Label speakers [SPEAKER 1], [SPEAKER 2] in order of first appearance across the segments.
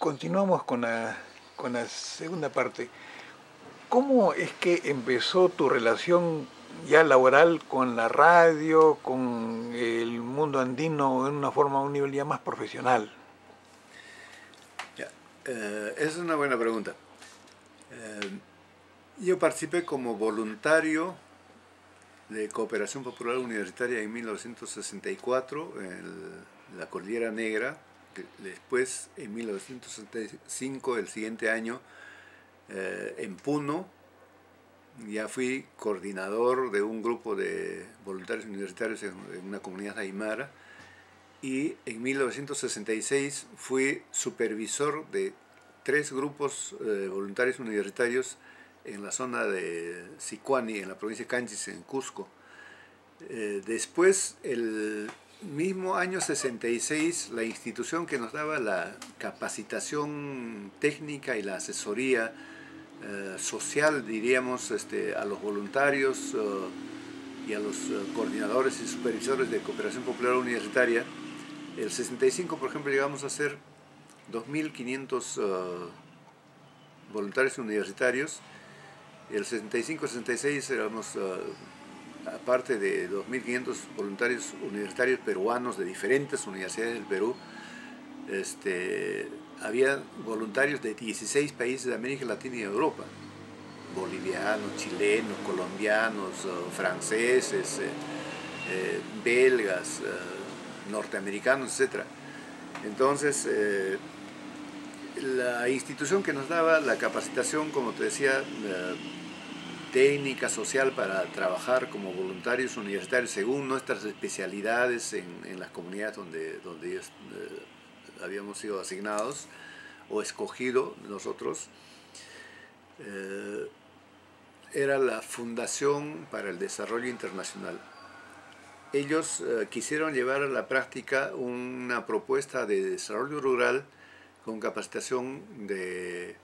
[SPEAKER 1] Continuamos con la segunda parte. ¿Cómo es que empezó tu relación ya laboral con la radio, con el mundo andino en una forma, un nivel ya más profesional?
[SPEAKER 2] Ya, esa es una buena pregunta. Yo participé como voluntario de Cooperación Popular Universitaria en 1964 en la Cordillera Negra. Después, en 1965, el siguiente año, en Puno, ya fui coordinador de un grupo de voluntarios universitarios en una comunidad aymara. Y en 1966 fui supervisor de 3 grupos voluntarios universitarios en la zona de Sicuani, en la provincia de Canchis, en Cusco. Después, el mismo año 66, la institución que nos daba la capacitación técnica y la asesoría social, diríamos, a los voluntarios y a los coordinadores y supervisores de Cooperación Popular Universitaria. El 65, por ejemplo, llegamos a ser 2.500 voluntarios universitarios. El 65-66 éramos, aparte de 2.500 voluntarios universitarios peruanos de diferentes universidades del Perú, había voluntarios de 16 países de América Latina y Europa. Bolivianos, chilenos, colombianos, franceses, belgas, norteamericanos, etc. Entonces, la institución que nos daba la capacitación, como te decía, técnica, social, para trabajar como voluntarios universitarios según nuestras especialidades en las comunidades donde habíamos sido asignados o escogido nosotros, era la Fundación para el Desarrollo Internacional. Ellos quisieron llevar a la práctica una propuesta de desarrollo rural con capacitación de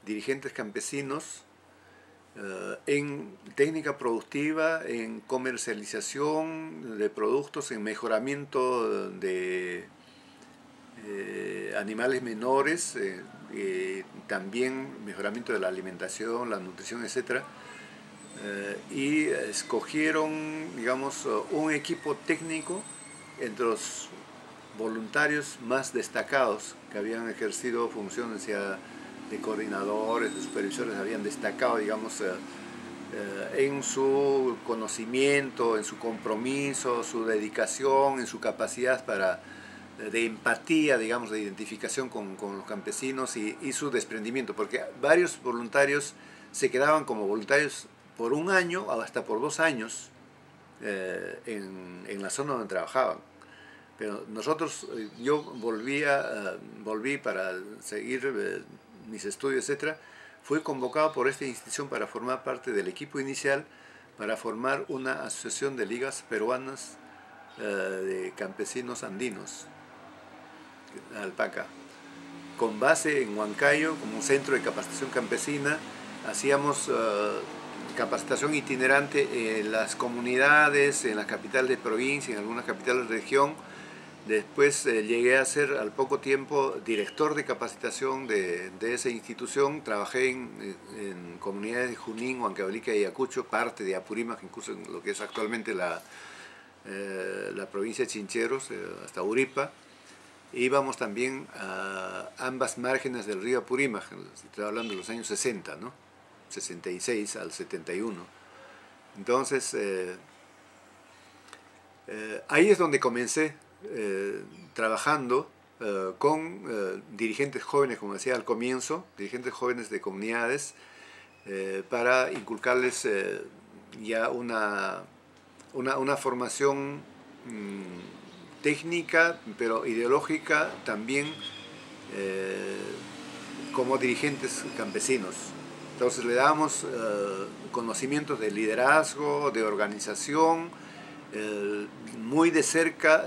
[SPEAKER 2] dirigentes campesinos en técnica productiva, en comercialización de productos, en mejoramiento de animales menores, también mejoramiento de la alimentación, la nutrición, etc. Y escogieron, digamos, un equipo técnico entre los voluntarios más destacados que habían ejercido funciones ya de coordinadores, de supervisores, habían destacado, digamos, en su conocimiento, en su compromiso, su dedicación, en su capacidad de empatía, digamos, de identificación con los campesinos y su desprendimiento, porque varios voluntarios se quedaban como voluntarios por un año o hasta por 2 años en la zona donde trabajaban. Pero nosotros, yo volví para seguir mis estudios, etc. Fui convocado por esta institución para formar parte del equipo inicial para formar una asociación de ligas peruanas de campesinos andinos, alpaca, con base en Huancayo, como un centro de capacitación campesina. Hacíamos capacitación itinerante en las comunidades, en las capitales de provincia, en algunas capitales de región. Después llegué a ser al poco tiempo director de capacitación de esa institución. Trabajé en comunidades de Junín, Huancavelica y Ayacucho, parte de Apurímac, incluso en lo que es actualmente la provincia de Chincheros, hasta Uripa. Íbamos también a ambas márgenes del río Apurímac, estoy hablando de los años 60, ¿no? 66 al 71. Entonces, ahí es donde comencé trabajando con dirigentes jóvenes, como decía al comienzo, dirigentes jóvenes de comunidades, para inculcarles ya una formación técnica, pero ideológica también, como dirigentes campesinos. Entonces le damos conocimientos de liderazgo, de organización, muy de cerca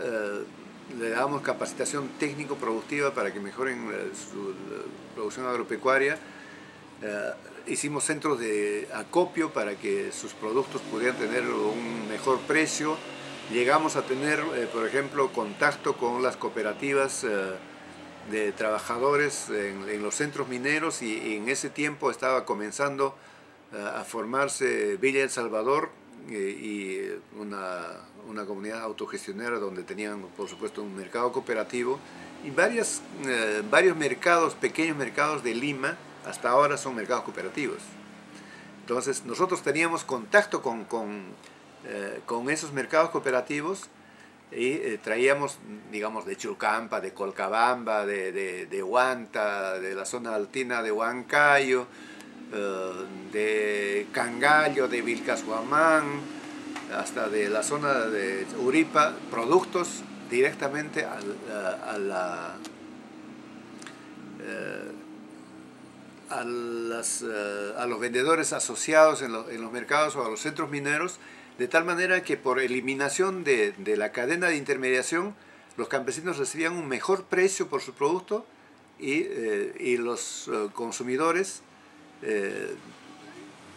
[SPEAKER 2] le damos capacitación técnico-productiva para que mejoren su producción agropecuaria. Hicimos centros de acopio para que sus productos pudieran tener un mejor precio. Llegamos a tener, por ejemplo, contacto con las cooperativas de trabajadores en los centros mineros y en ese tiempo estaba comenzando a formarse Villa El Salvador y una comunidad autogestionera donde tenían, por supuesto, un mercado cooperativo y varios mercados, pequeños mercados de Lima, hasta ahora son mercados cooperativos. Entonces nosotros teníamos contacto con esos mercados cooperativos y traíamos, digamos, de Chulcampa, de Colcabamba, de Huanta, de la zona altina de Huancayo, de Cangallo, de Vilcashuamán, hasta de la zona de Uripa, productos directamente a los vendedores asociados en los mercados o a los centros mineros, de tal manera que por eliminación de la cadena de intermediación, los campesinos recibían un mejor precio por su producto y los consumidores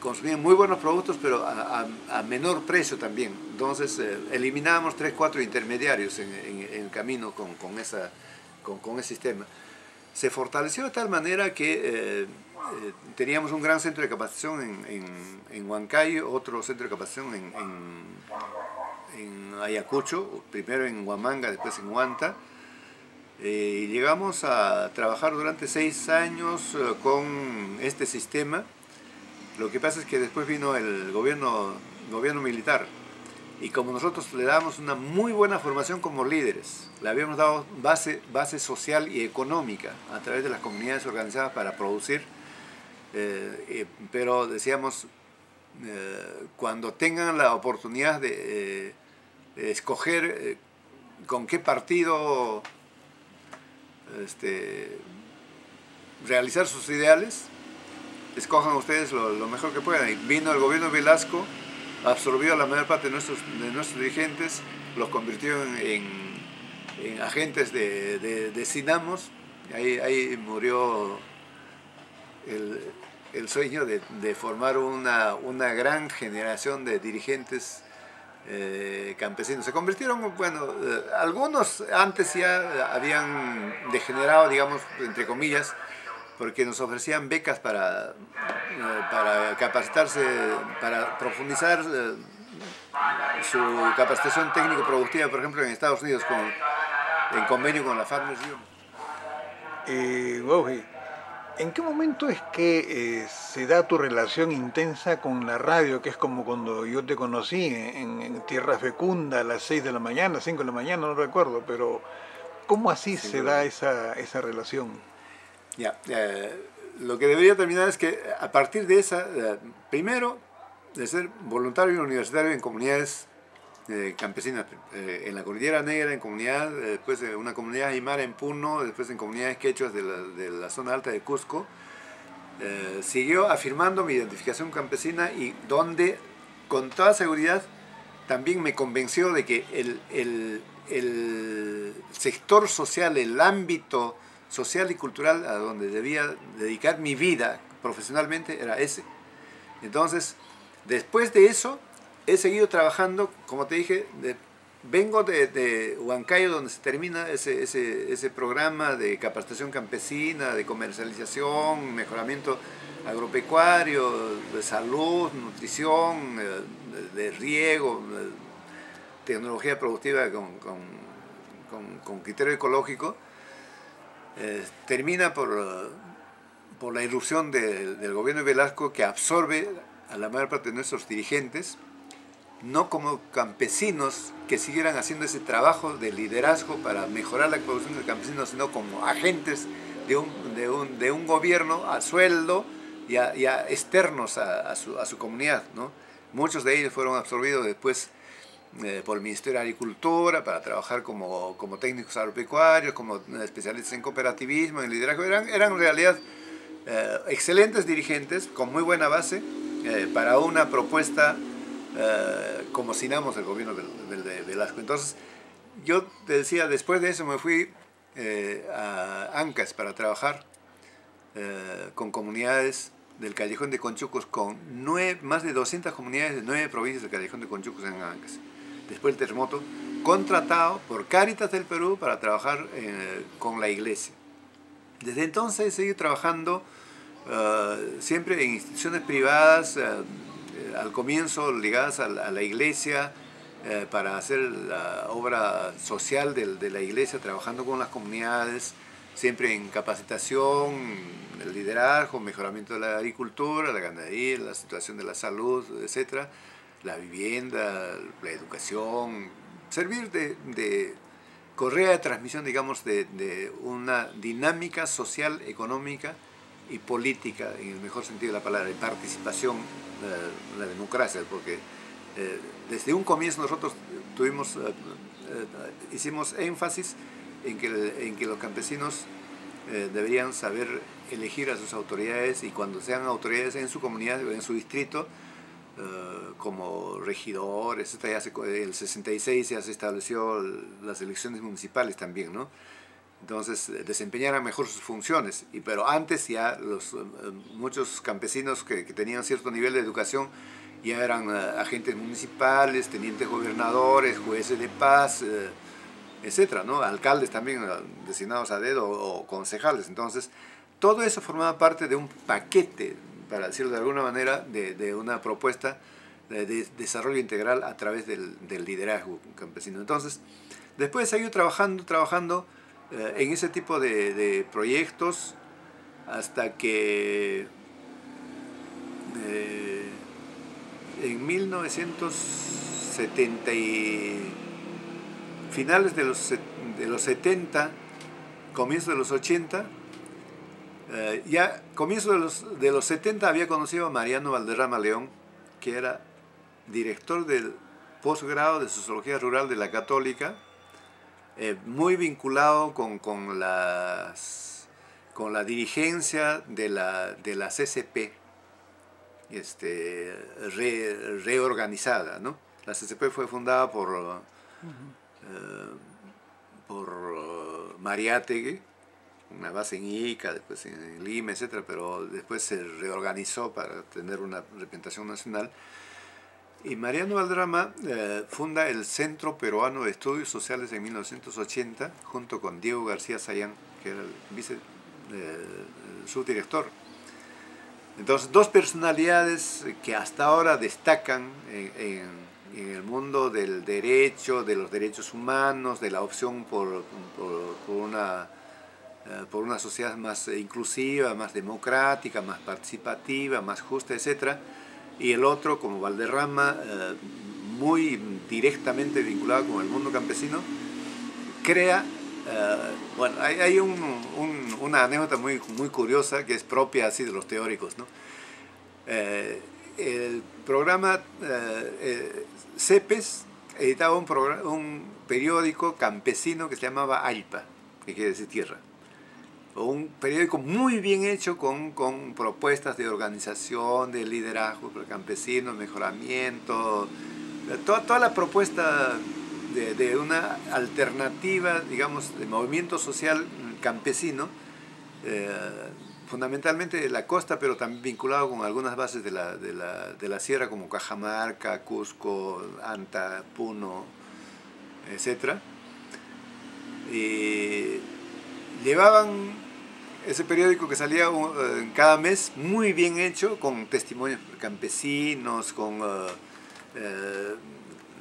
[SPEAKER 2] consumían muy buenos productos, pero a menor precio también. Entonces eliminábamos 3 o 4 intermediarios en el camino con ese sistema. Se fortaleció de tal manera que teníamos un gran centro de capacitación en Huancayo, otro centro de capacitación en Ayacucho, primero en Huamanga, después en Huanta. Y llegamos a trabajar durante 6 años con este sistema. Lo que pasa es que después vino el gobierno militar y como nosotros le dábamos una muy buena formación como líderes, le habíamos dado base social y económica a través de las comunidades organizadas para producir, pero decíamos, cuando tengan la oportunidad de escoger con qué partido realizar sus ideales, escojan ustedes lo mejor que puedan. Y vino el gobierno Velasco, absorbió a la mayor parte de nuestros dirigentes, los convirtió en agentes de Sinamos. Ahí murió el sueño de formar una gran generación de dirigentes campesinos. Se convirtieron, bueno, algunos antes ya habían degenerado, digamos, entre comillas, porque nos ofrecían becas para capacitarse, para profundizar su capacitación técnico-productiva, por ejemplo, en Estados Unidos, en convenio con la Farmers Union.
[SPEAKER 1] Gauji, ¿en qué momento es que se da tu relación intensa con la radio, que es como cuando yo te conocí en Tierra Fecunda a las 6 de la mañana, 5 de la mañana, no recuerdo, pero ¿cómo así se da esa relación?
[SPEAKER 2] Ya, lo que debería terminar es que a partir de esa, primero, de ser voluntario y universitario en comunidades campesinas, en la Cordillera Negra, en comunidad, después en una comunidad aymara en Puno, después en comunidades quechuas de la zona alta de Cusco, siguió afirmando mi identificación campesina y donde, con toda seguridad, también me convenció de que el sector social, el ámbito social y cultural a donde debía dedicar mi vida profesionalmente era ese. Entonces, después de eso, he seguido trabajando, como te dije, vengo de Huancayo, donde se termina ese programa de capacitación campesina, de comercialización, mejoramiento agropecuario, de salud, nutrición, de riego, tecnología productiva con criterio ecológico. Termina por la irrupción del gobierno de Velasco, que absorbe a la mayor parte de nuestros dirigentes, no como campesinos que siguieran haciendo ese trabajo de liderazgo para mejorar la producción del campesino, sino como agentes de un gobierno a sueldo y externos a su comunidad, ¿no? Muchos de ellos fueron absorbidos después por el Ministerio de Agricultura para trabajar como técnicos agropecuarios, como especialistas en cooperativismo, en liderazgo. Eran en realidad excelentes dirigentes con muy buena base para una propuesta como Sinamos del gobierno de Velasco. Entonces, yo te decía, después de eso me fui a Ancas para trabajar con comunidades del Callejón de Conchucos, con más de 200 comunidades de 9 provincias del Callejón de Conchucos en Ancas. Después del terremoto, contratado por Cáritas del Perú para trabajar con la iglesia. Desde entonces he seguido trabajando siempre en instituciones privadas, al comienzo ligadas a la iglesia, para hacer la obra social de la iglesia, trabajando con las comunidades, siempre en capacitación, el liderazgo, mejoramiento de la agricultura, la ganadería, la situación de la salud, etcétera, la vivienda, la educación, servir de correa de transmisión, digamos, de una dinámica social, económica y política, en el mejor sentido de la palabra, de participación, la democracia, porque desde un comienzo nosotros hicimos énfasis en que los campesinos deberían saber elegir a sus autoridades, y cuando sean autoridades en su comunidad o en su distrito, como regidores, el 66 ya se estableció las elecciones municipales también, ¿no? Entonces desempeñaran mejor sus funciones, pero antes ya muchos campesinos que tenían cierto nivel de educación ya eran agentes municipales, tenientes gobernadores, jueces de paz, etcétera, ¿no? Alcaldes también designados a dedo o concejales. Entonces todo eso formaba parte de un paquete, para decirlo de alguna manera, de una propuesta de desarrollo integral a través del liderazgo campesino. Entonces, después he seguido trabajando en ese tipo de proyectos, hasta que en 1970 finales de los 70, comienzo de los 80, ya comienzo de los 70 había conocido a Mariano Valderrama León, que era director del posgrado de Sociología Rural de la Católica, muy vinculado con la dirigencia de la CCP, reorganizada, ¿no? La CCP fue fundada por Mariátegui, una base en Ica, después en Lima, etcétera, pero después se reorganizó para tener una representación nacional. Y Mariano Valderrama funda el Centro Peruano de Estudios Sociales en 1980, junto con Diego García Sayán, que era el subdirector. Entonces, dos personalidades que hasta ahora destacan en el mundo del derecho, de los derechos humanos, de la opción por una sociedad más inclusiva, más democrática, más participativa, más justa, etc. Y el otro, como Valderrama, muy directamente vinculado con el mundo campesino, crea, bueno, hay una anécdota muy curiosa que es propia así de los teóricos, ¿no? El programa CEPES editaba un periódico campesino que se llamaba ALPA, que quiere decir tierra. Un periódico muy bien hecho con propuestas de organización, de liderazgo campesino, mejoramiento, toda la propuesta de una alternativa, digamos, de movimiento social campesino, fundamentalmente de la costa, pero también vinculado con algunas bases de la sierra, como Cajamarca, Cusco, Anta, Puno, etc. Y llevaban ese periódico que salía cada mes, muy bien hecho, con testimonios campesinos,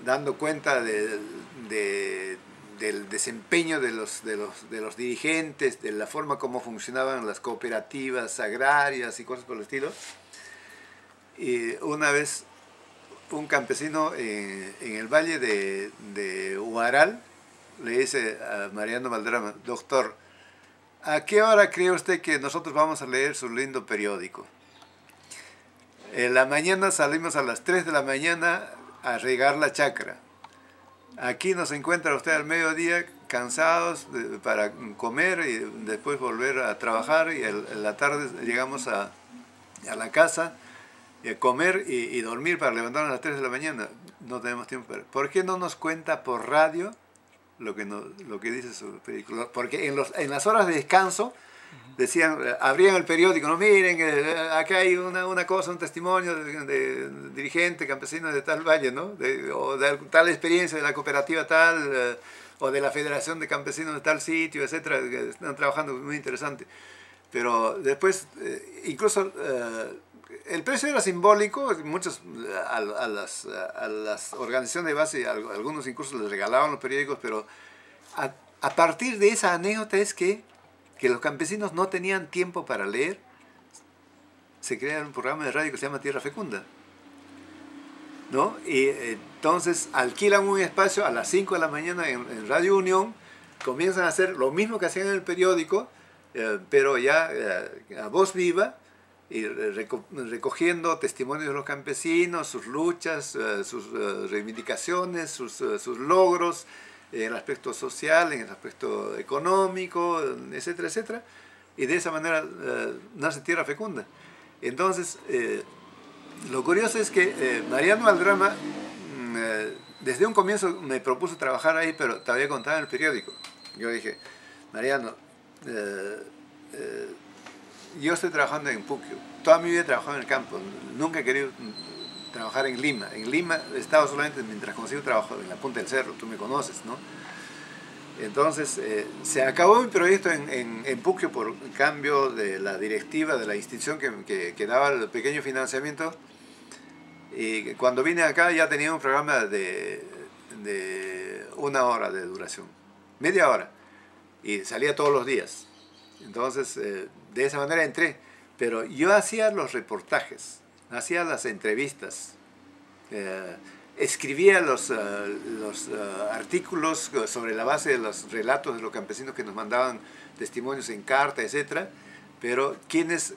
[SPEAKER 2] dando cuenta del desempeño de los dirigentes, de la forma como funcionaban las cooperativas agrarias y cosas por el estilo. Y una vez un campesino en el valle de Huaral le dice a Mariano Valderrama: doctor, ¿a qué hora cree usted que nosotros vamos a leer su lindo periódico? En la mañana salimos a las 3 de la mañana a regar la chacra. Aquí nos encuentra usted al mediodía cansados para comer y después volver a trabajar, y en la tarde llegamos a la casa y a comer y dormir para levantarnos a las 3 de la mañana. No tenemos tiempo para... ¿Por qué no nos cuenta por radio lo que dice su película? Porque en las horas de descanso decían, abrían el periódico, no, miren, acá hay una cosa, un testimonio de dirigente campesino de tal valle, ¿no? O de tal experiencia de la cooperativa tal, o de la Federación de Campesinos de tal sitio, etcétera, que están trabajando muy interesante. Pero después, incluso el precio era simbólico, muchos a las organizaciones de base, algunos incluso les regalaban los periódicos, pero a partir de esa anécdota es que los campesinos no tenían tiempo para leer, se crea un programa de radio que se llama Tierra Fecunda, ¿no? Y entonces alquilan un espacio a las 5 de la mañana en Radio Unión, comienzan a hacer lo mismo que hacían en el periódico, pero ya a voz viva, y recogiendo testimonios de los campesinos, sus luchas, sus reivindicaciones, sus logros, en el aspecto social, en el aspecto económico, etcétera, etcétera. Y de esa manera nace Tierra Fecunda. Entonces, lo curioso es que Mariano Valderrama, desde un comienzo me propuso trabajar ahí, pero todavía contaba en el periódico. Yo dije, Mariano, yo estoy trabajando en Puquio, toda mi vida he trabajado en el campo, nunca he querido trabajar en Lima. En Lima he estado solamente mientras consigo trabajo en la punta del cerro, tú me conoces, ¿no? Entonces, se acabó mi proyecto en Puquio por cambio de la directiva de la institución que daba el pequeño financiamiento. Y cuando vine acá ya tenía un programa de 1 hora de duración, media hora, y salía todos los días. Entonces, de esa manera entré. Pero yo hacía los reportajes, hacía las entrevistas, escribía los artículos sobre la base de los relatos de los campesinos que nos mandaban testimonios en carta, etc. Pero quienes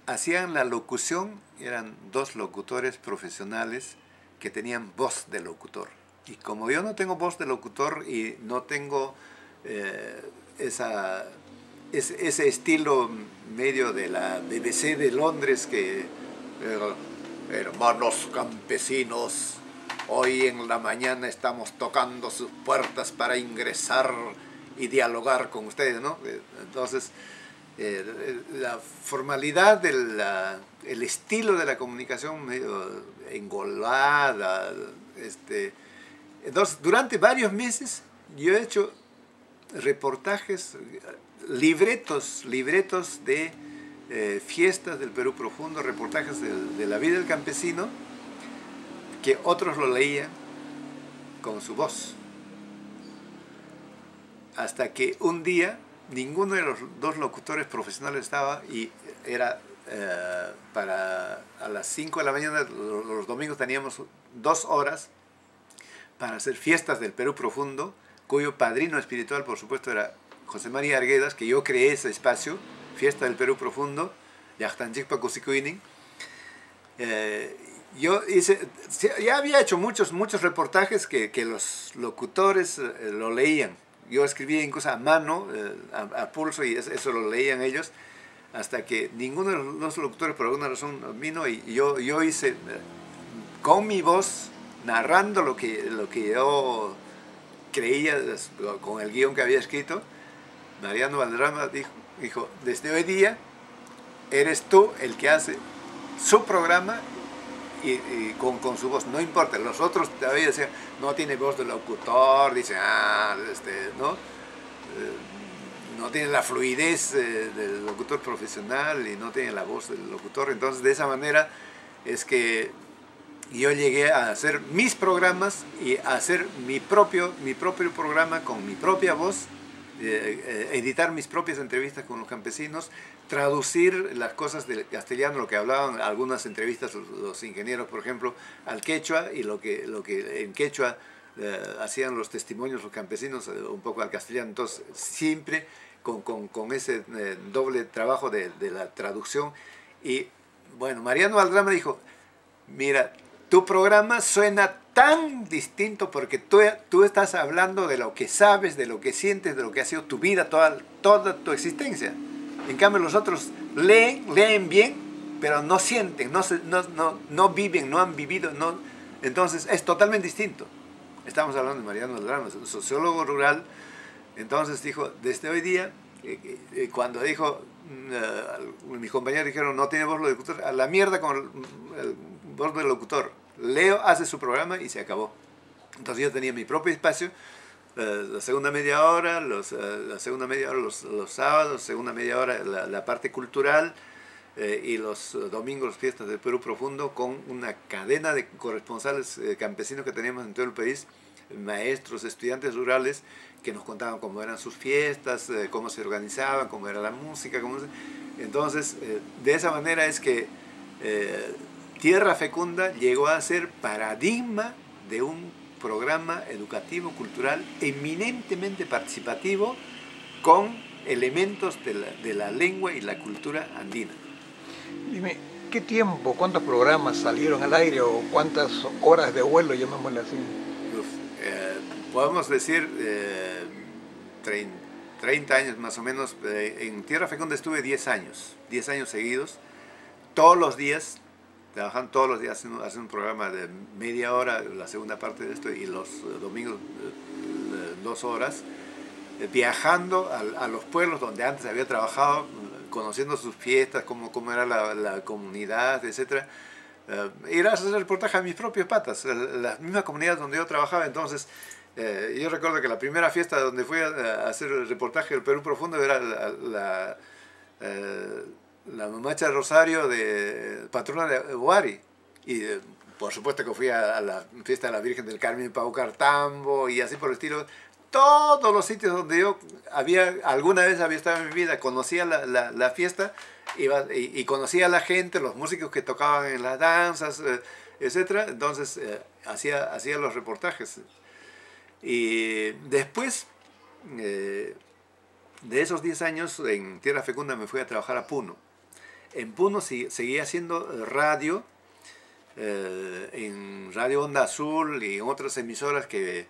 [SPEAKER 2] hacían la locución eran 2 locutores profesionales que tenían voz de locutor. Y como yo no tengo voz de locutor y no tengo ese estilo medio de la BBC de Londres que hermanos campesinos, hoy en la mañana estamos tocando sus puertas para ingresar y dialogar con ustedes, ¿no? Entonces, la formalidad, el estilo de la comunicación medio engolada. Entonces, durante varios meses yo he hecho reportajes, libretos de fiestas del Perú profundo, reportajes de la vida del campesino, que otros lo leían con su voz. Hasta que un día ninguno de los 2 locutores profesionales estaba, y era a las 5 de la mañana, los domingos teníamos 2 horas para hacer fiestas del Perú profundo, cuyo padrino espiritual, por supuesto, era José María Arguedas, que yo creé ese espacio, Fiesta del Perú Profundo, Yachtanchikpa Kusikuinin. Yo ya había hecho muchos reportajes que los locutores lo leían. Yo escribía incluso a mano, a pulso, y eso lo leían ellos, hasta que ninguno de los locutores por alguna razón vino, y yo hice con mi voz, narrando lo que yo creía con el guión que había escrito. Mariano Valderrama dijo, desde hoy día eres tú el que hace su programa y con su voz, no importa. Los otros todavía decían, no tiene voz de locutor, dicen, ¿no? No tiene la fluidez del locutor profesional y no tiene la voz del locutor. Entonces, de esa manera es que yo llegué a hacer mis programas y a hacer mi propio programa con mi propia voz, editar mis propias entrevistas con los campesinos, traducir las cosas del castellano, lo que hablaban algunas entrevistas los ingenieros, por ejemplo, al quechua, y lo que en quechua hacían los testimonios los campesinos un poco al castellano. Entonces, siempre con ese doble trabajo de la traducción. Y bueno, Mariano Valderrama dijo, mira, tu programa suena tan distinto porque tú estás hablando de lo que sabes, de lo que sientes, de lo que ha sido tu vida, toda tu existencia. En cambio, los otros leen bien, pero no sienten, no viven, no han vivido. Entonces, es totalmente distinto. Estamos hablando de Mariano Valderrama, sociólogo rural. Entonces dijo, desde hoy día, cuando dijo, mis compañeros dijeron, no tiene voz de locutor, a la mierda con el voz de locutor. Leo hace su programa y se acabó. Entonces yo tenía mi propio espacio la segunda media hora, la segunda media hora los sábados, segunda media hora la parte cultural, y los domingos fiestas del Perú Profundo, con una cadena de corresponsales campesinos que teníamos en todo el país, maestros, estudiantes rurales, que nos contaban cómo eran sus fiestas, cómo se organizaban, cómo era la música. Entonces, de esa manera es que Tierra Fecunda llegó a ser paradigma de un programa educativo, cultural, eminentemente participativo, con elementos de la lengua y la cultura andina.
[SPEAKER 1] Dime, ¿qué tiempo, cuántos programas salieron al aire o cuántas horas de vuelo, llamémosle así?
[SPEAKER 2] Podemos decir 30 años más o menos. En Tierra Fecunda estuve 10 años seguidos, todos los días, trabajando todos los días, haciendo un programa de media hora, la segunda parte de esto, y los domingos 2 horas, viajando a los pueblos donde antes había trabajado, conociendo sus fiestas, cómo era la comunidad, etc. Ir a hacer reportaje a mis propios patas, las mismas comunidades donde yo trabajaba. Entonces, yo recuerdo que la primera fiesta donde fui a hacer el reportaje del Perú Profundo era la mamacha de Rosario, de patrona de Huari. Y por supuesto que fui a la fiesta de la Virgen del Carmen en Paucartambo y así por el estilo. Todos los sitios donde yo alguna vez había estado en mi vida, conocía la fiesta, y conocía a la gente, los músicos que tocaban en las danzas, etc. Entonces hacía los reportajes. Y después de esos 10 años en Tierra Fecunda me fui a trabajar a Puno. En Puno seguía haciendo radio, en Radio Onda Azul y en otras emisoras que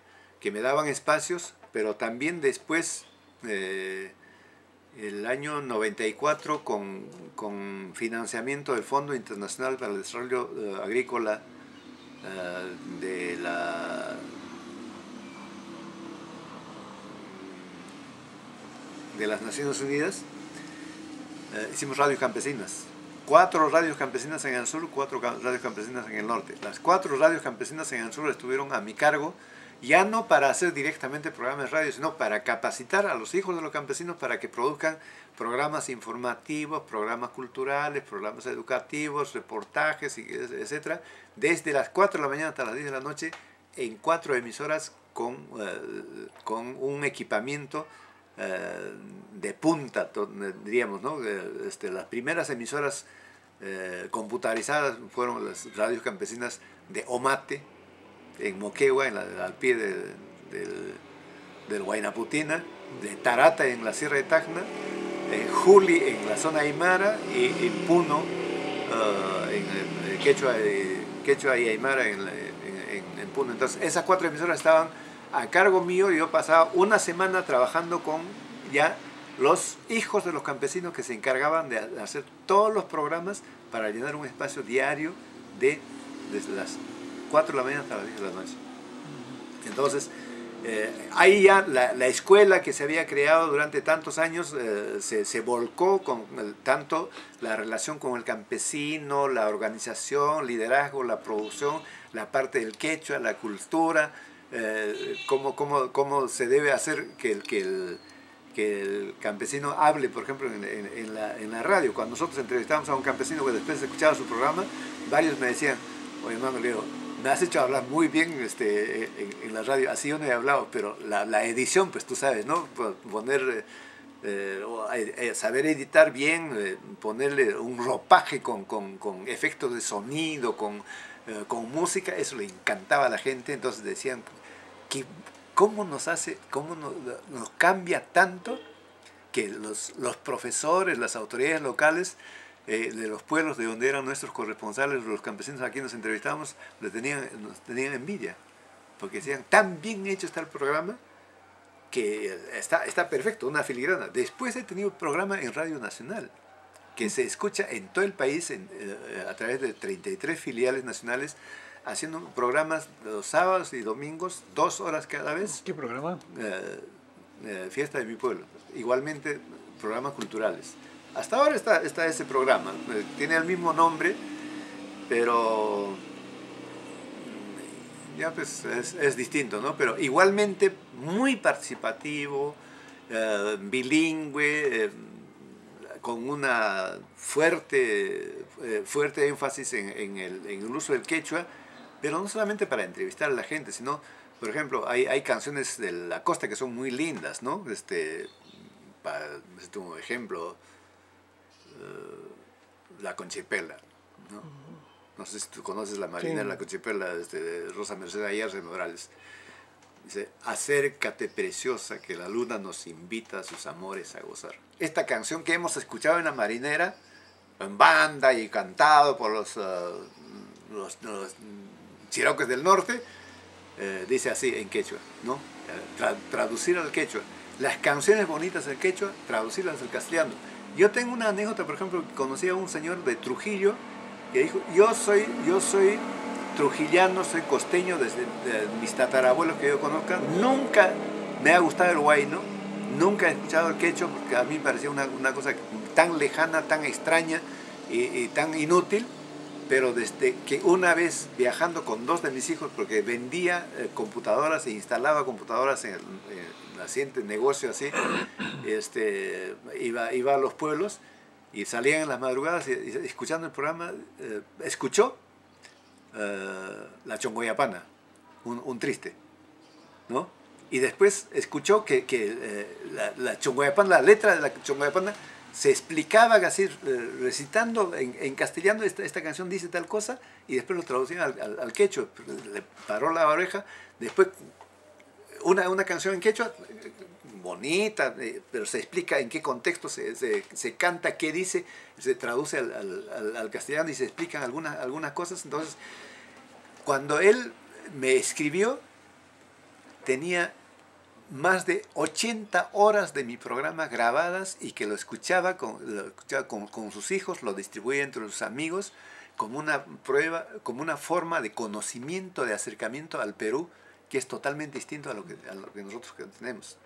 [SPEAKER 2] me daban espacios, pero también después, el año 94, con financiamiento del Fondo Internacional para el Desarrollo Agrícola de las Naciones Unidas, hicimos radios campesinas. 4 radios campesinas en el sur, 4 radios campesinas en el norte. Las 4 radios campesinas en el sur estuvieron a mi cargo, ya no para hacer directamente programas de radio, sino para capacitar a los hijos de los campesinos para que produzcan programas informativos, programas culturales, programas educativos, reportajes, etc. Desde las 4 de la mañana hasta las 10 de la noche, en 4 emisoras con un equipamiento de punta, diríamos, ¿no? Las primeras emisoras computarizadas fueron las radios campesinas de Omate, en Moquegua, al pie del Huaynaputina, de Tarata en la Sierra de Tacna, Juli en la zona Aymara, y en Puno, en Quechua y Aymara en Puno. Entonces esas 4 emisoras estaban a cargo mío, y yo pasaba una semana trabajando con ya los hijos de los campesinos que se encargaban de hacer todos los programas para llenar un espacio diario desde las 4 de la mañana hasta las 10 de la noche. Entonces, ahí ya la escuela que se había creado durante tantos años se volcó con tanto la relación con el campesino, la organización, liderazgo, la producción, la parte del quechua, la cultura, cómo se debe hacer que el campesino hable, por ejemplo, en la radio. Cuando nosotros entrevistábamos a un campesino que después escuchaba su programa, varios me decían: oye, hermano Leo, me has hecho hablar muy bien en la radio, así yo no he hablado, pero la edición, pues tú sabes, ¿no? Poner, saber editar bien, ponerle un ropaje con efectos de sonido, con música, eso le encantaba a la gente. Entonces decían que cómo nos cambia tanto que los profesores, las autoridades locales de los pueblos de donde eran nuestros corresponsales, los campesinos a quienes nos entrevistábamos, nos tenían envidia, porque decían: tan bien hecho está el programa que está perfecto, una filigrana. Después he tenido un programa en Radio Nacional que se escucha en todo el país a través de 33 filiales nacionales, haciendo programas los sábados y domingos, 2 horas cada vez.
[SPEAKER 1] ¿Qué programa?
[SPEAKER 2] Fiesta de mi pueblo. Igualmente programas culturales. Hasta ahora está ese programa. Tiene el mismo nombre, pero ya pues es distinto, ¿no? Pero igualmente muy participativo, bilingüe, con una fuerte énfasis en el uso del quechua, pero no solamente para entrevistar a la gente, sino, por ejemplo, hay canciones de la costa que son muy lindas, ¿no? Para un ejemplo, La Conchipela, ¿no? No sé si tú conoces la marinera, sí. La Conchipela, de Rosa Mercedes Ayerce Morales. Dice, acércate preciosa, que la luna nos invita a sus amores a gozar. Esta canción que hemos escuchado en la marinera, en banda y cantado por los chiroques del norte, dice así en quechua, ¿no? Traducir al quechua. Las canciones bonitas del quechua, traducirlas al castellano. Yo tengo una anécdota, por ejemplo, conocí a un señor de Trujillo que dijo, yo soy trujillano, soy costeño desde mis tatarabuelos que yo conozca, nunca me ha gustado el huayno, nunca he escuchado el quechua porque a mí me parecía una cosa tan lejana, tan extraña y tan inútil, pero desde que una vez viajando con 2 de mis hijos, porque vendía computadoras e instalaba computadoras en el naciente negocio así, iba a los pueblos y salían en las madrugadas y escuchando el programa, escuchó la Chongoyapana, un triste, ¿no? Y después escuchó que la Chongoyapana, la letra de la Chongoyapana se explicaba así, recitando en castellano, esta canción dice tal cosa, y después lo traducían al quechua, le paró la oreja, después una canción en quechua, bonita, pero se explica en qué contexto se canta, qué dice, se traduce al castellano y se explican algunas cosas. Entonces, cuando él me escribió, tenía más de 80 horas de mi programa grabadas y que lo escuchaba con sus hijos, lo distribuía entre sus amigos, como una prueba, como una forma de conocimiento, de acercamiento al Perú, que es totalmente distinto a lo que nosotros tenemos.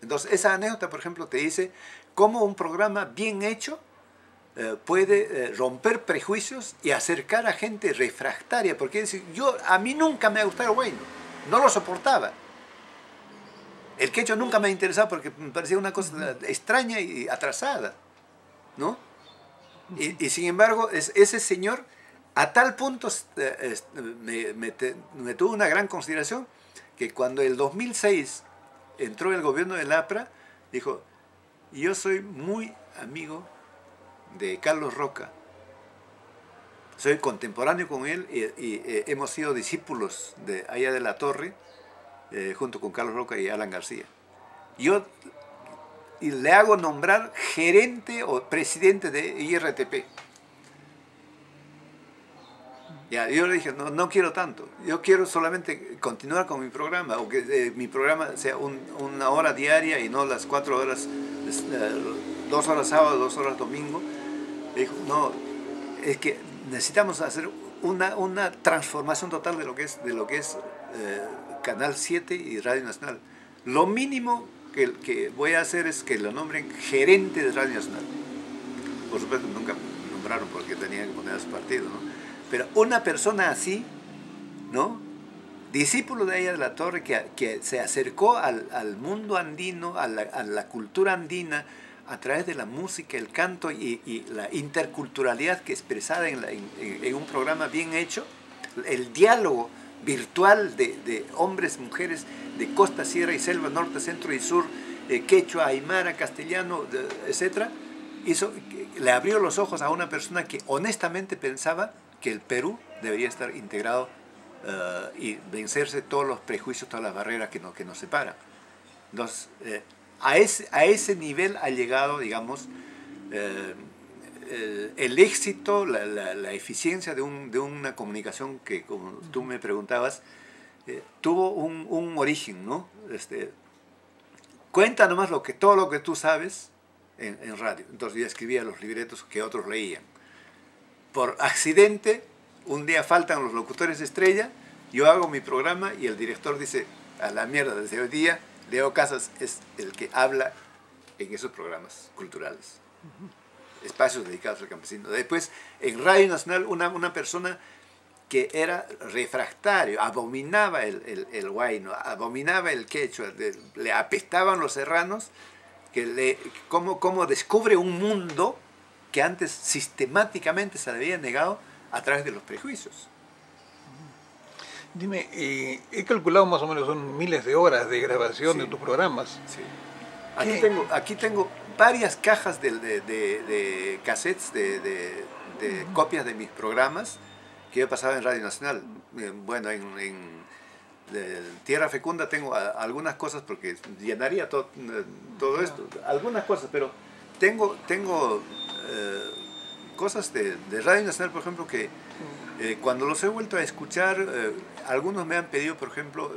[SPEAKER 2] Entonces, esa anécdota, por ejemplo, te dice cómo un programa bien hecho puede romper prejuicios y acercar a gente refractaria, porque a mí nunca me ha gustado el huayno, no lo soportaba. El quechua nunca me ha interesado porque me parecía una cosa extraña y atrasada, ¿no? Y sin embargo, ese señor a tal punto me tuvo una gran consideración que cuando el 2006 entró el gobierno del APRA, dijo, yo soy muy amigo de Carlos Roca, soy contemporáneo con él y hemos sido discípulos de allá de la Torre, junto con Carlos Roca y Alan García. Yo le hago nombrar gerente o presidente de IRTP. Ya, yo le dije, no quiero tanto, yo quiero solamente continuar con mi programa, o que mi programa sea una hora diaria y no las 4 horas, 2 horas sábado, 2 horas domingo. Le dijo, no, es que necesitamos hacer una transformación total de lo que es Canal 7 y Radio Nacional. Lo mínimo que voy a hacer es que lo nombren gerente de Radio Nacional. Por supuesto, nunca me nombraron porque tenían que poner a su partido, ¿no? Pero una persona así, ¿no? Discípulo de ella de la Torre, que se acercó al mundo andino, a la cultura andina, a través de la música, el canto y la interculturalidad que expresada en un programa bien hecho, el diálogo virtual de hombres, mujeres, de costa, sierra y selva, norte, centro y sur, quechua, aymara, castellano, etc., le abrió los ojos a una persona que honestamente pensaba que el Perú debería estar integrado y vencerse todos los prejuicios, todas las barreras que nos separan. Entonces, a ese nivel ha llegado, digamos, el éxito, la eficiencia de una comunicación que, como tú me preguntabas, tuvo un origen, ¿no? Cuenta nomás todo lo que tú sabes en radio. Entonces yo escribía los libretos que otros leían. Por accidente, un día faltan los locutores estrella, yo hago mi programa y el director dice, a la mierda, desde hoy día, Leo Casas es el que habla en esos programas culturales. Espacios dedicados al campesino. Después, en Radio Nacional, una persona que era refractario, abominaba el huayno, abominaba el quechua, le apestaban los serranos, cómo descubre un mundo que antes sistemáticamente se le había negado a través de los prejuicios.
[SPEAKER 1] Dime, he calculado más o menos son miles de horas de grabación
[SPEAKER 2] Sí,
[SPEAKER 1] de tus programas.
[SPEAKER 2] sí. Aquí tengo varias cajas de cassettes, de copias de mis programas que yo pasaba en Radio Nacional. Bueno, en Tierra Fecunda tengo algunas cosas porque llenaría todo esto, algunas cosas, pero tengo cosas de Radio Nacional, por ejemplo, que cuando los he vuelto a escuchar, algunos me han pedido, por ejemplo,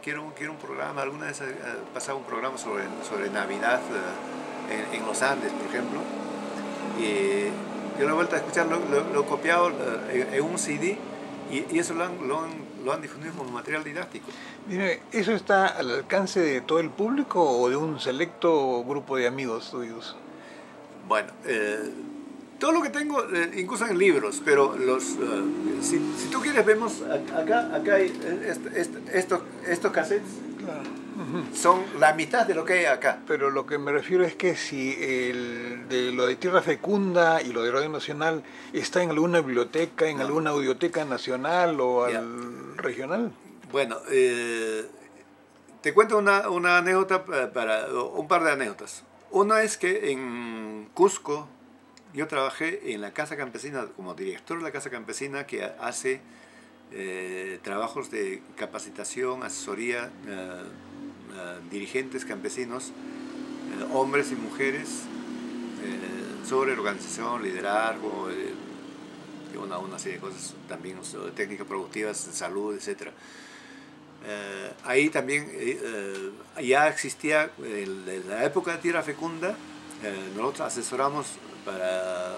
[SPEAKER 2] quiero un programa, alguna vez he pasado un programa sobre Navidad en los Andes, por ejemplo, y yo lo he vuelto a escuchar, lo he copiado en un CD y eso lo han difundido como material didáctico.
[SPEAKER 1] Dime, ¿eso está al alcance de todo el público o de un selecto grupo de amigos tuyos?
[SPEAKER 2] Bueno, todo lo que tengo, incluso en libros, pero si tú quieres, vemos, acá hay estos cassettes,
[SPEAKER 1] Claro.
[SPEAKER 2] son la mitad de lo que hay acá.
[SPEAKER 1] Pero lo que me refiero es que si lo de Tierra Fecunda y lo de Radio Nacional está en alguna biblioteca, en alguna audioteca nacional o regional.
[SPEAKER 2] Bueno, te cuento una anécdota, un par de anécdotas. Una es que en Cusco yo trabajé en la Casa Campesina como director de la Casa Campesina, que hace trabajos de capacitación, asesoría, dirigentes campesinos, hombres y mujeres, sobre organización, liderazgo, una serie de cosas también, técnicas productivas, salud, etc. Ahí también ya existía, en la época de Tierra Fecunda, nosotros asesoramos para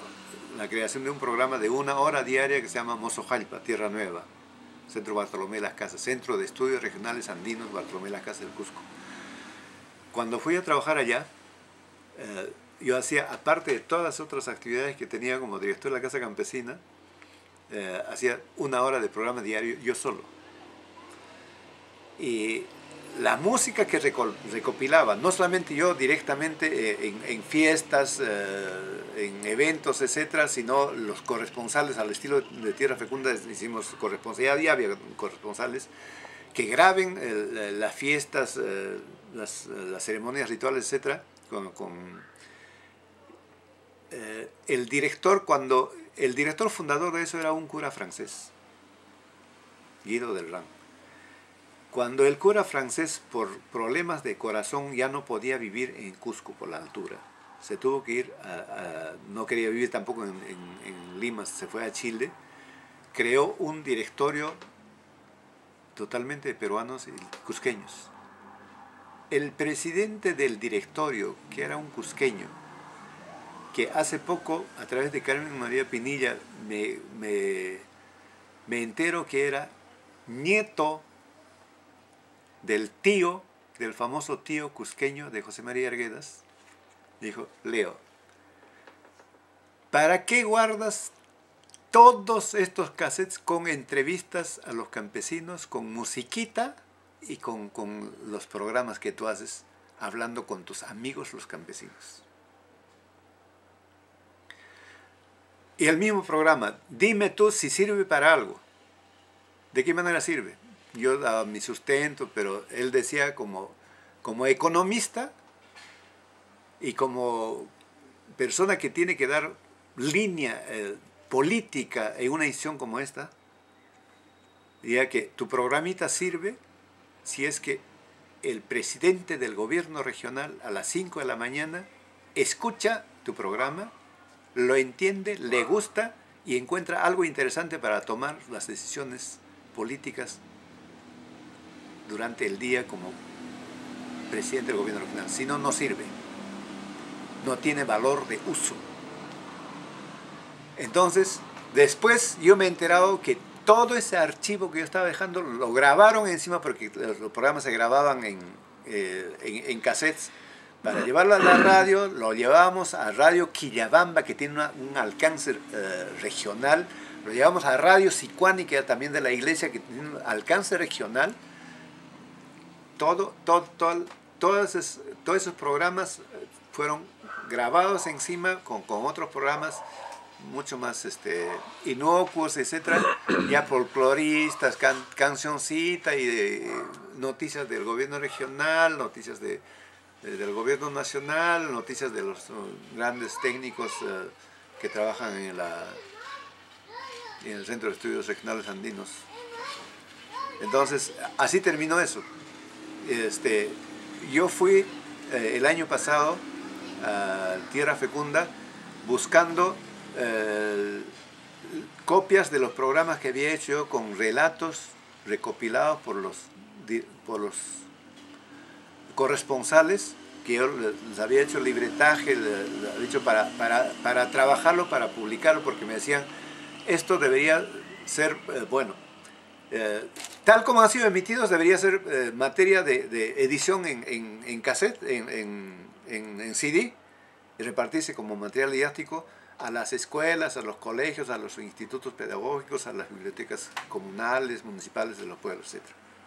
[SPEAKER 2] la creación de un programa de 1 hora diaria que se llama Mozojalpa, Tierra Nueva, Centro Bartolomé Las Casas, Centro de Estudios Regionales Andinos Bartolomé Las Casas del Cusco. Cuando fui a trabajar allá, yo hacía, aparte de todas las otras actividades que tenía como director de la Casa Campesina, hacía 1 hora de programa diario yo solo. Y la música que recopilaba, no solamente yo directamente en fiestas, en eventos, etcétera, sino los corresponsales al estilo de Tierra Fecunda, hicimos corresponsales, ya había corresponsales que graben las fiestas, las ceremonias rituales, etcétera, el director, cuando el director fundador de eso era un cura francés, Guido del Ran. Cuando el cura francés, por problemas de corazón, ya no podía vivir en Cusco por la altura, se tuvo que ir, no quería vivir tampoco en Lima, se fue a Chile, creó un directorio totalmente de peruanos y cusqueños. El presidente del directorio, que era un cusqueño, que hace poco, a través de Carmen María Pinilla, me entero que era nieto del famoso tío cusqueño de José María Arguedas, dijo: Leo, ¿para qué guardas todos estos cassettes con entrevistas a los campesinos, con musiquita y con los programas que tú haces hablando con tus amigos los campesinos? Y el mismo programa, dime tú si sirve para algo. ¿De qué manera sirve? Yo daba mi sustento, pero él decía como economista y como persona que tiene que dar línea política en una edición como esta, diría que tu programita sirve si es que el presidente del gobierno regional a las 5 de la mañana escucha tu programa, lo entiende, le gusta y encuentra algo interesante para tomar las decisiones políticas durante el día como presidente del gobierno regional. Si no, no sirve. No tiene valor de uso. Entonces, después yo me he enterado que todo ese archivo que yo estaba dejando lo grabaron encima, porque los programas se grababan en cassettes. Para llevarlo a la radio, lo llevábamos a Radio Quillabamba, que tiene un alcance regional, Lo llevamos a Radio Sicuánica, también de la iglesia, que tiene un alcance regional. Todos esos programas fueron grabados encima con otros programas mucho más inocuos, etcétera, ya folcloristas, cancioncita y de noticias del gobierno regional, noticias del gobierno nacional, noticias de los grandes técnicos que trabajan en el Centro de Estudios Regionales Andinos. Entonces, así terminó eso. Yo fui el año pasado a Tierra Fecunda buscando copias de los programas que había hecho con relatos recopilados por los corresponsales, que yo les había hecho libretaje, les había hecho para trabajarlo, para publicarlo, porque me decían, esto debería ser, tal como han sido emitidos, debería ser materia de edición en cassette, en CD, y repartirse como material didáctico a las escuelas, a los colegios, a los institutos pedagógicos, a las bibliotecas comunales, municipales de los pueblos, etc.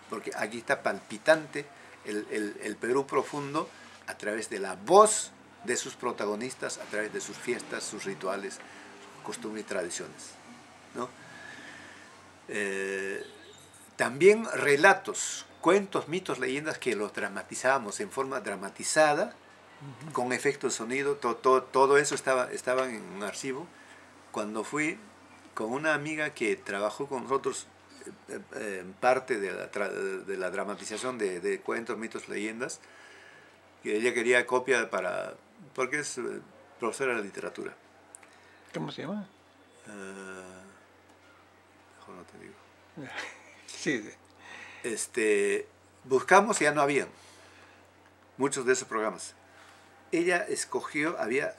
[SPEAKER 2] Porque aquí está palpitante el Perú profundo a través de la voz de sus protagonistas, a través de sus fiestas, sus rituales, sus costumbres y tradiciones, ¿no? También relatos, cuentos, mitos, leyendas que los dramatizábamos en forma dramatizada, con efectos de sonido, todo eso estaba en un archivo. Cuando fui con una amiga que trabajó con nosotros en parte de la dramatización de cuentos, mitos, leyendas, que ella quería copia porque es profesora de literatura.
[SPEAKER 1] ¿Cómo se llama?
[SPEAKER 2] Mejor no te digo.
[SPEAKER 1] Sí.
[SPEAKER 2] Buscamos y ya no habían muchos de esos programas. Ella había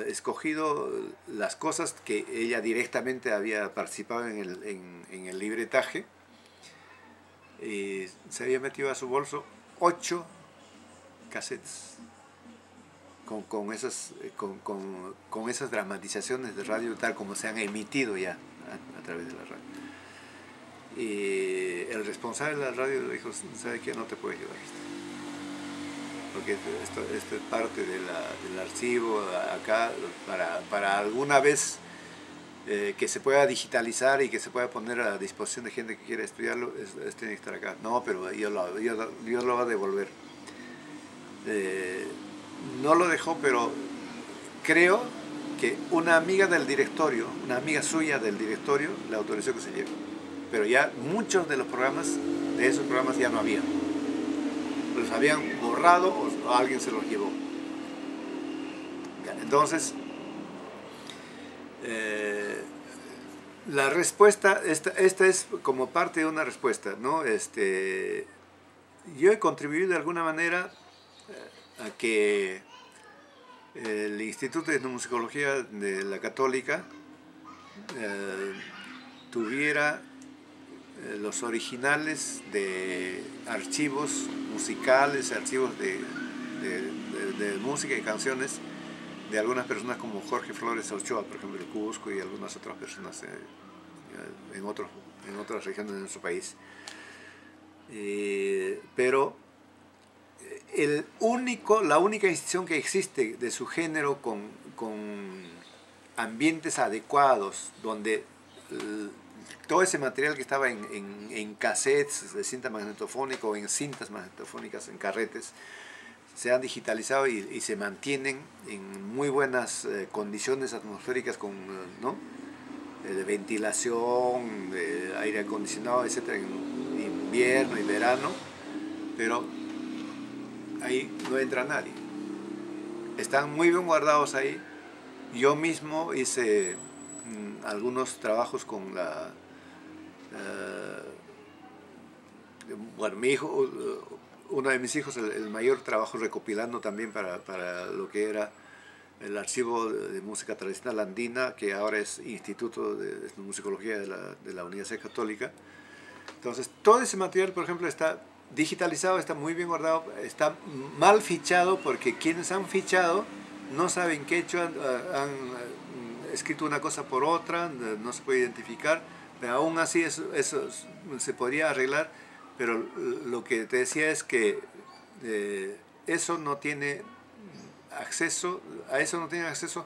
[SPEAKER 2] escogido las cosas que ella directamente había participado en el libretaje, y se había metido a su bolso 8 cassettes con esas dramatizaciones de radio tal como se han emitido ya a través de la radio. Y el responsable de la radio le dijo, ¿sabe qué? No te puedo ayudar, porque esto es parte del archivo acá, para alguna vez que se pueda digitalizar y que se pueda poner a disposición de gente que quiera estudiarlo, tiene que estar acá. No, pero yo lo voy a devolver. No lo dejó, pero creo que una amiga del directorio, una amiga suya del directorio, le autorizó que se lleve. Pero ya muchos de esos programas ya no habían. Los habían borrado o alguien se los llevó. Entonces, la respuesta, esta es como parte de una respuesta, ¿no? Yo he contribuido de alguna manera a que el Instituto de Etnomusicología de la Católica tuviera los originales de archivos musicales, archivos de música y canciones de algunas personas como Jorge Flores Ochoa, por ejemplo, de Cusco, y algunas otras personas en otras regiones de nuestro país. Pero la única institución que existe de su género con ambientes adecuados, donde todo ese material que estaba en cassettes de cinta magnetofónica o en cintas magnetofónicas, en carretes, se han digitalizado y se mantienen en muy buenas condiciones atmosféricas, con de ventilación, de aire acondicionado, etcétera, en invierno y verano, pero ahí no entra nadie. Están muy bien guardados ahí. Yo mismo hice algunos trabajos con mi hijo, uno de mis hijos, el mayor, trabajó recopilando también para lo que era el archivo de música tradicional andina, que ahora es Instituto de Musicología de la Universidad Católica. Entonces, todo ese material, por ejemplo, está digitalizado, está muy bien guardado, está mal fichado, porque quienes han fichado no saben quechua, escrito una cosa por otra, no se puede identificar, pero aún así eso se podría arreglar, pero lo que te decía es que eso no tiene acceso, a eso no tiene acceso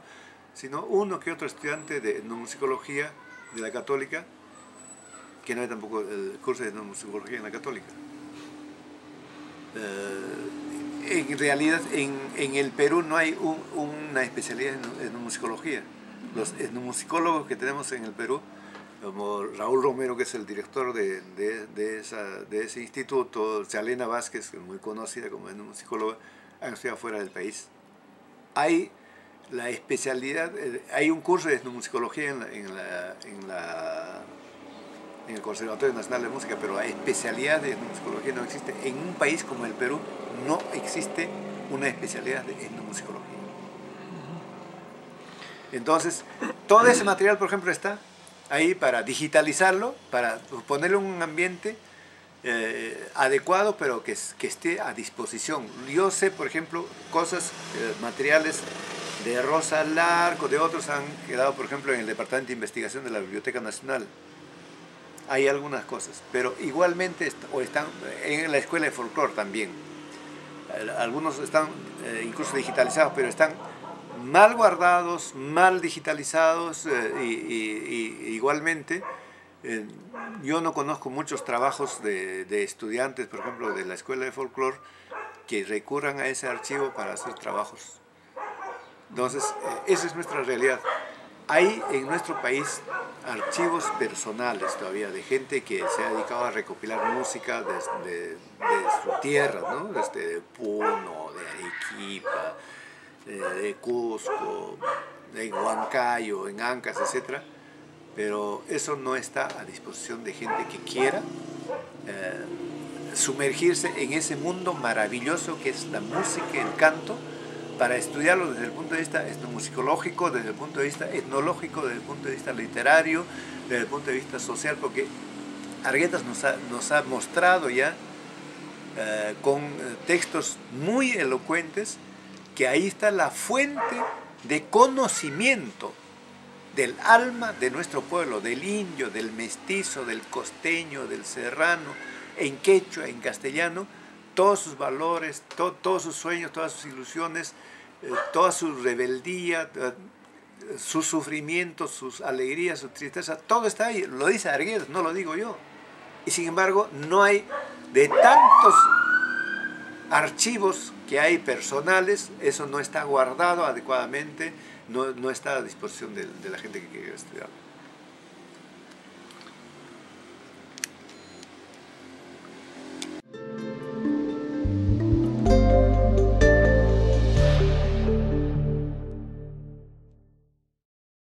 [SPEAKER 2] sino uno que otro estudiante de etnomusicología de la Católica, que no hay tampoco el curso de etnomusicología en la Católica. En realidad en el Perú no hay una especialidad en etnomusicología. Los etnomusicólogos que tenemos en el Perú, como Raúl Romero, que es el director de ese instituto, Chalena Vázquez, que es muy conocida como etnomusicóloga, han estudiado fuera del país. Hay la especialidad, hay un curso de etnomusicología en el Conservatorio Nacional de Música, pero la especialidad de etnomusicología no existe. En un país como el Perú no existe una especialidad de etnomusicología. Entonces, todo ese material, por ejemplo, está ahí para digitalizarlo, para ponerle un ambiente adecuado, pero que esté a disposición. Yo sé, por ejemplo, cosas, materiales de Rosa Larco, de otros han quedado, por ejemplo, en el Departamento de Investigación de la Biblioteca Nacional. Hay algunas cosas, pero igualmente están en la Escuela de Folclore también. Algunos están incluso digitalizados, pero están mal guardados, mal digitalizados, y igualmente yo no conozco muchos trabajos de estudiantes, por ejemplo, de la Escuela de Folclore, que recurran a ese archivo para hacer trabajos. Entonces, esa es nuestra realidad. Hay en nuestro país archivos personales todavía de gente que se ha dedicado a recopilar música de su tierra, ¿no? De Puno, de Arequipa, de Cusco, de Huancayo, en Ancas, etc. Pero eso no está a disposición de gente que quiera sumergirse en ese mundo maravilloso que es la música y el canto, para estudiarlo desde el punto de vista etnomusicológico, desde el punto de vista etnológico, desde el punto de vista literario, desde el punto de vista social, porque Arguedas nos ha mostrado ya con textos muy elocuentes que ahí está la fuente de conocimiento del alma de nuestro pueblo, del indio, del mestizo, del costeño, del serrano, en quechua, en castellano, todos sus valores, todos sus sueños, todas sus ilusiones, toda su rebeldía, sus sufrimientos, sus alegrías, su tristeza, todo está ahí. Lo dice Arguedas, no lo digo yo. Y sin embargo, no hay, de tantos archivos que hay personales, eso no está guardado adecuadamente, no está a disposición de la gente que quiere estudiarlo.